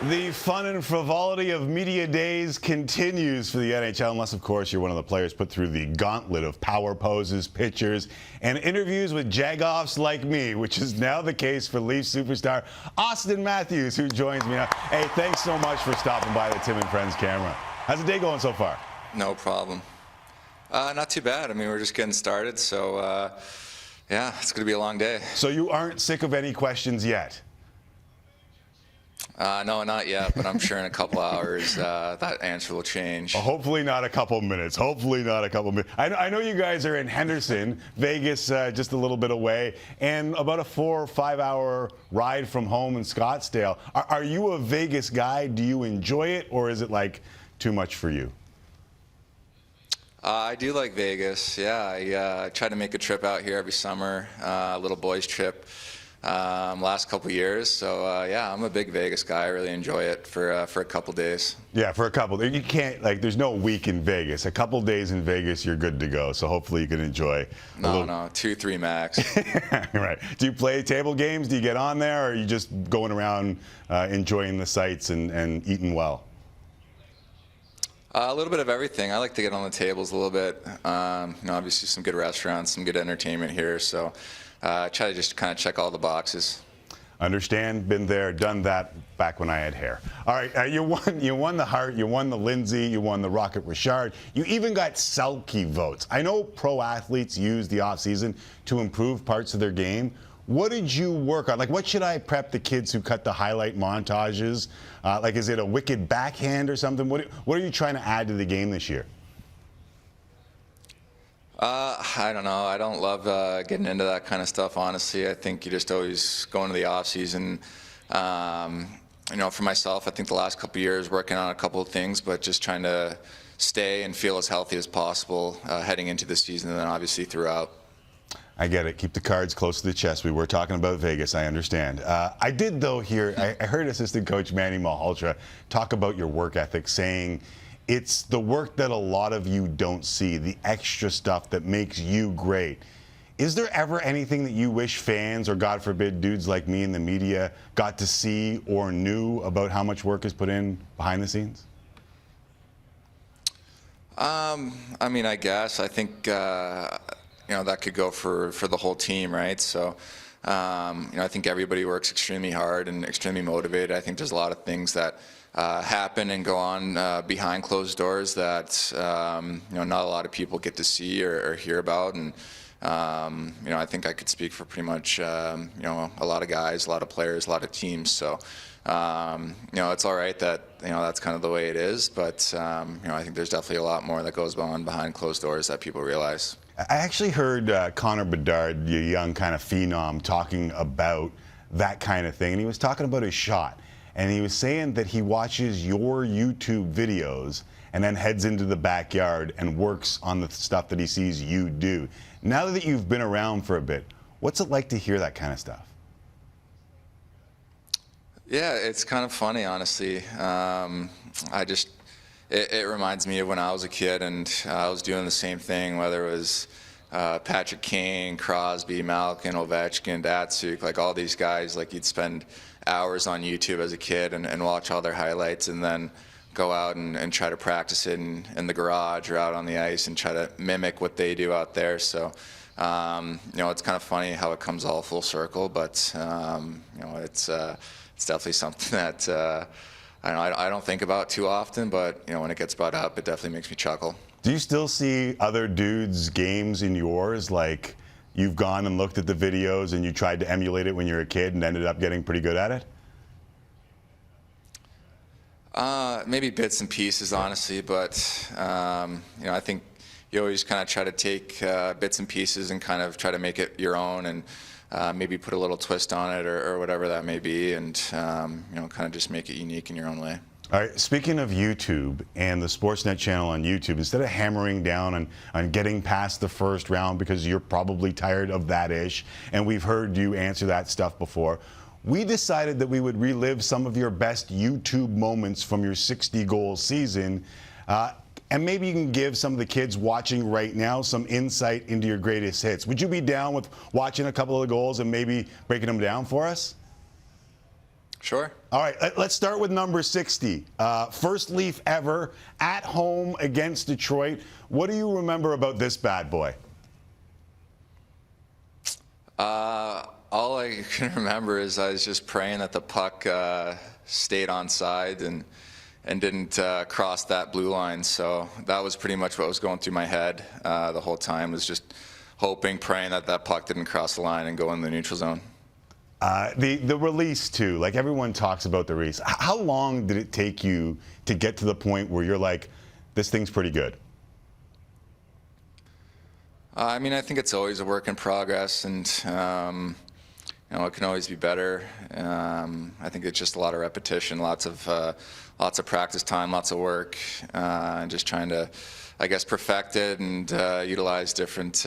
The fun and frivolity of media days continues for the NHL, unless, of course, you're one of the players put through the gauntlet of power poses, pictures, and interviews with jagoffs like me, which is now the case for Leafs superstar Auston Matthews, who joins me now. Hey, thanks so much for stopping by the Tim and Friends camera. How's the day going so far? No problem. Not too bad. I mean, we're just getting started, so yeah, it's going to be a long day. So you aren't sick of any questions yet? No, not yet, but I'm sure in a couple hours that answer will change. Hopefully not a couple minutes. Hopefully not a couple minutes. I know you guys are in Henderson, Vegas, just a little bit away, and about a 4 or 5 hour ride from home in Scottsdale. Are you a Vegas guy? Do you enjoy it, or is it like too much for you? I do like Vegas. Yeah, I try to make a trip out here every summer, a little boys trip. Last couple years, so yeah, I'm a big Vegas guy. I really enjoy it for a couple days. Yeah, for a couple. You can't, like, there's no week in Vegas. A couple days in Vegas, you're good to go. So hopefully you can enjoy. No, 2-3 max. Right. Do you play table games? Do you get on there, or are you just going around enjoying the sights and eating well? A little bit of everything. I like to get on the tables a little bit. Obviously some good restaurants, some good entertainment here. So. Try to just kind of check all the boxes. Understand, been there, done that back when I had hair. All right, you won the Hart, you won the Lindsay, you won the Rocket Richard. You even got Silky votes. I know pro athletes use the offseason to improve parts of their game. What did you work on? Like, what should I prep the kids who cut the highlight montages? Like, is it a wicked backhand or something? What are you trying to add to the game this year? I don't know. I don't love getting into that kind of stuff, honestly. I think you just always go into the off season. For myself, I think the last couple of years working on a couple of things, but just trying to stay and feel as healthy as possible heading into the season, and then obviously throughout. I get it. Keep the cards close to the chest. We were talking about Vegas. I understand. I did, though, hear, I heard assistant coach Manny Malhotra talk about your work ethic, saying it's the work that a lot of you don't see, the extra stuff that makes you great. Is there ever anything that you wish fans, or God forbid, dudes like me in the media, got to see or knew about how much work is put in behind the scenes? I mean, I guess. I think, that could go for the whole team, right? So, I think everybody works extremely hard and extremely motivated. I think there's a lot of things that happen and go on behind closed doors that not a lot of people get to see or hear about, and I think I could speak for pretty much a lot of guys, a lot of players, a lot of teams. So it's all right that that's kind of the way it is, but I think there's definitely a lot more that goes on behind closed doors that people realize. I actually heard Connor Bedard, your young kind of phenom, talking about that kind of thing, and he was talking about his shot. And he was saying that he watches your YouTube videos and then heads into the backyard and works on the stuff that he sees you do. Now that you've been around for a bit, what's it like to hear that kind of stuff? Yeah, it's kind of funny, honestly. It reminds me of when I was a kid and I was doing the same thing, whether it was Patrick Kane, Crosby, Malkin, Ovechkin, Datsuk, like all these guys. Like, you'd spend hours on YouTube as a kid and watch all their highlights, and then go out and try to practice it in the garage or out on the ice and try to mimic what they do out there. So it's kind of funny how it comes all full circle, but it's definitely something that I don't think about too often, but when it gets brought up, it definitely makes me chuckle. Do you still see other dudes' games in yours? Like, you've gone and looked at the videos and you tried to emulate it when you were a kid and ended up getting pretty good at it? Maybe bits and pieces, honestly, but I think you always kind of try to take bits and pieces and kind of try to make it your own, and maybe put a little twist on it or whatever that may be, and kind of just make it unique in your own way. All right, speaking of YouTube and the Sportsnet channel on YouTube, instead of hammering down on getting past the first round, because you're probably tired of that-ish, and we've heard you answer that stuff before, we decided that we would relive some of your best YouTube moments from your 60-goal season, and maybe you can give some of the kids watching right now some insight into your greatest hits. Would you be down with watching a couple of the goals and maybe breaking them down for us? Sure. All right, let's start with number 60. First Leaf ever at home against Detroit. What do you remember about this bad boy? All I can remember is I was just praying that the puck stayed onside and didn't cross that blue line. So that was pretty much what was going through my head the whole time, was just hoping, praying that that puck didn't cross the line and go in the neutral zone. The release, too, like everyone talks about the release. How long did it take you to get to the point where you're like, this thing's pretty good? I mean, I think it's always a work in progress, and you know, it can always be better. I think it's just a lot of repetition, lots of practice time, lots of work, and just trying to, I guess, perfect it and utilize different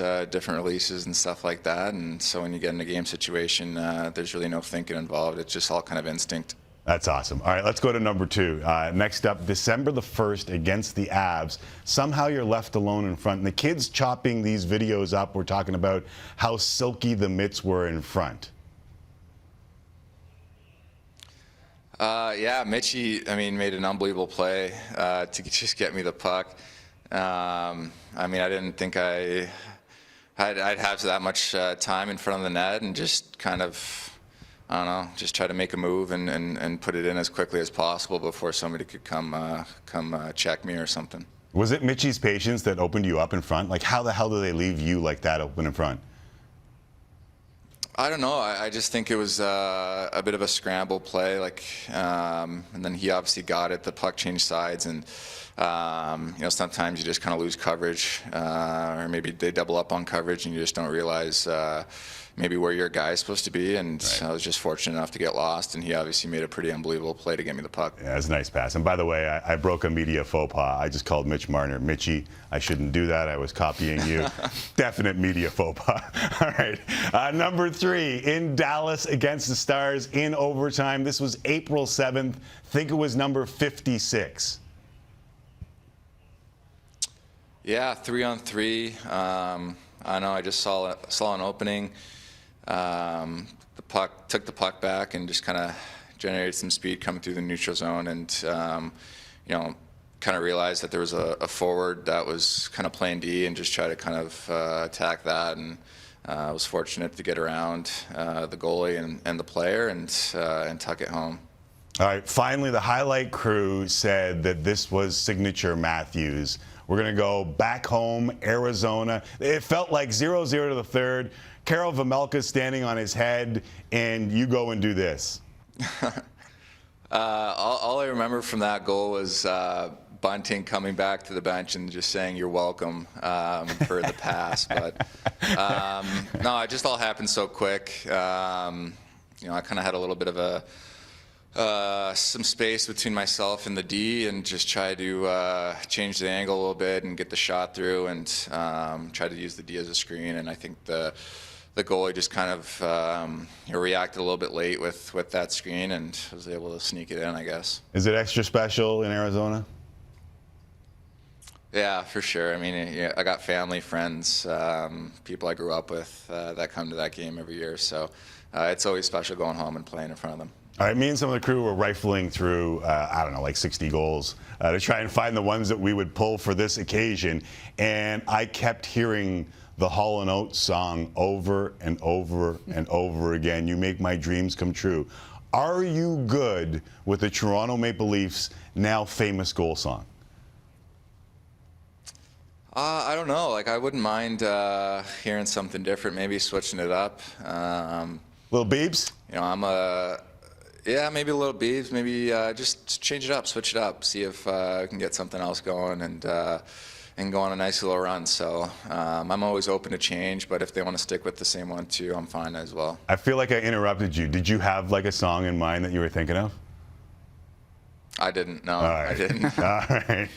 releases and stuff like that. And so when you get in a game situation, there's really no thinking involved. It's just all kind of instinct. That's awesome. All right, let's go to number 2. Next up, December the 1st against the Avs. Somehow you're left alone in front. And the kids chopping these videos up were talking about how silky the mitts were in front. Yeah, Mitchie, I mean, made an unbelievable play to just get me the puck. I mean, I didn't think I'd have that much time in front of the net, and just kind of, I don't know, just try to make a move and put it in as quickly as possible before somebody could come check me or something. Was it Mitchie's patience that opened you up in front? Like, how the hell do they leave you like that open in front? I don't know. I just think it was a bit of a scramble play, like, and then he obviously got it. The puck changed sides, and you know, sometimes you just kind of lose coverage, or maybe they double up on coverage, and you just don't realize maybe where your guy is supposed to be. And right. I was just fortunate enough to get lost, and he obviously made a pretty unbelievable play to get me the puck. Yeah, that's a nice pass. And by the way, I broke a media faux pas. I just called Mitch Marner Mitchie. I shouldn't do that. I was copying you. Definite media faux pas. All right. Number 3, in Dallas against the Stars in overtime. This was April 7th. Think it was number 56. Yeah, 3-on-3. I know. I just saw an opening. The puck took the puck back and just kind of generated some speed coming through the neutral zone, and you know, kind of realized that there was a forward that was kind of playing D, and just try to kind of attack that. And I was fortunate to get around the goalie and the player and tuck it home. All right. Finally, the highlight crew said that this was signature Matthews. We're going to go back home, Arizona. It felt like 0-0 to the third. Karel Vejmelka standing on his head, and you go and do this. All I remember from that goal was Bunting coming back to the bench and just saying, "You're welcome," for the pass. But no, it just all happened so quick. You know, I kind of had a little bit of some space between myself and the D, and just try to change the angle a little bit and get the shot through, and try to use the D as a screen. And I think the goalie just kind of you know, reacted a little bit late with that screen, and was able to sneak it in, I guess. Is it extra special in Arizona? Yeah, for sure. I mean, yeah, I got family, friends, people I grew up with that come to that game every year. So it's always special going home and playing in front of them. All right, me and some of the crew were rifling through, I don't know, like 60 goals to try and find the ones that we would pull for this occasion. And I kept hearing the Hall & Oates song over and over and over again. You make my dreams come true. Are you good with the Toronto Maple Leafs' now famous goal song? I don't know. Like, I wouldn't mind hearing something different, maybe switching it up. Little Beebs? You know, yeah, maybe a little Beebs, maybe just change it up, switch it up, see if I can get something else going, and go on a nice little run. So I'm always open to change, but if they want to stick with the same one too, I'm fine as well. I feel like I interrupted you. Did you have like a song in mind that you were thinking of? I didn't. No, right. I didn't. All right.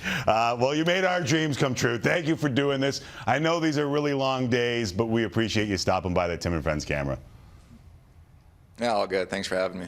Well, you made our dreams come true. Thank you for doing this. I know these are really long days, but we appreciate you stopping by the Tim and Friends camera. Yeah, all good. Thanks for having me.